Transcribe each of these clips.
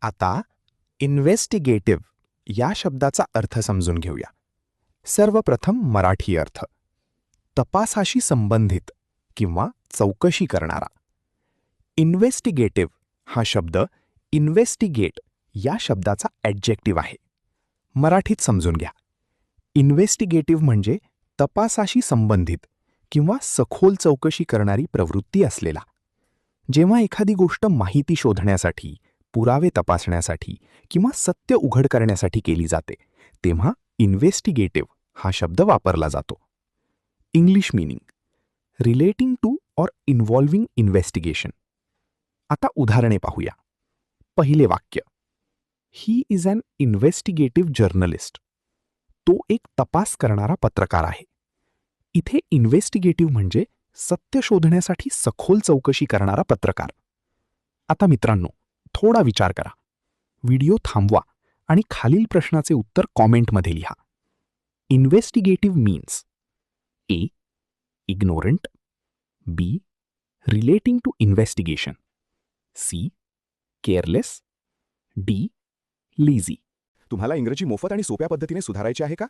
आता इन्व्हेस्टिगेटिव्ह या शब्दाचा अर्थ समजून घेऊया. सर्वप्रथम मराठी अर्थ. तपासाशी संबंधित किंवा चौकशी करणारा. इन्व्हेस्टिगेटिव्ह हा शब्द इन्व्हेस्टिगेट या शब्दाचा ॲडजेक्टिव्ह आहे. मराठीत समजून घ्या. इन्व्हेस्टिगेटिव्ह म्हणजे तपासाशी संबंधित किंवा सखोल चौकशी करणारी प्रवृत्ती असलेला. जेव्हा एखादी गोष्ट माहिती शोधण्यासाठी, पुरावे तपासण्यासाठी किंवा सत्य उघड करण्यासाठी केली जाते, तेव्हा इन्व्हेस्टिगेटिव्ह हा शब्द वापरला जातो. English meaning: relating to or involving investigation. आता उदाहरणे पाहूया. पहिले वाक्य: he is an investigative journalist. तो एक तपास करणारा पत्रकार आहे. इथे इन्व्हेस्टिगेटिव्ह म्हणजे सत्य शोधण्यासाठी सखोल चौकशी करणारा पत्रकार. आता मित्रांनो, थोडा विचार करा. व्हिडिओ थांबवा आणि खालील प्रश्नाचे उत्तर कॉमेंटमध्ये लिहा. Investigative means: A. Ignorant. B. Relating to investigation. C. Careless. D. Lazy. तुम्हाला इंग्रजी मोफत आणि सोप्या पद्धतीने सुधारायचे आहे का?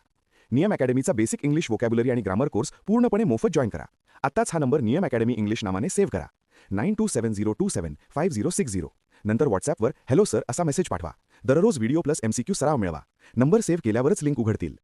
नियम अकॅडमीचा बेसिक इंग्लिश व्होकॅब्युलरी आणि ग्रामर कोर्स पूर्णपणे मोफत जॉईन करा. आत्ताच हा नंबर नियम अकॅडमी इंग्लिश नावाने सेव्ह करा. 9270275060. नंतर व्हॉट्सॲपवर हॅलो सर असा मेसेज पाठवा. दररोज व्हिडिओ प्लस MCQ सराव मिळवा. नंबर सेव्ह केल्यावरच लिंक उघडतील.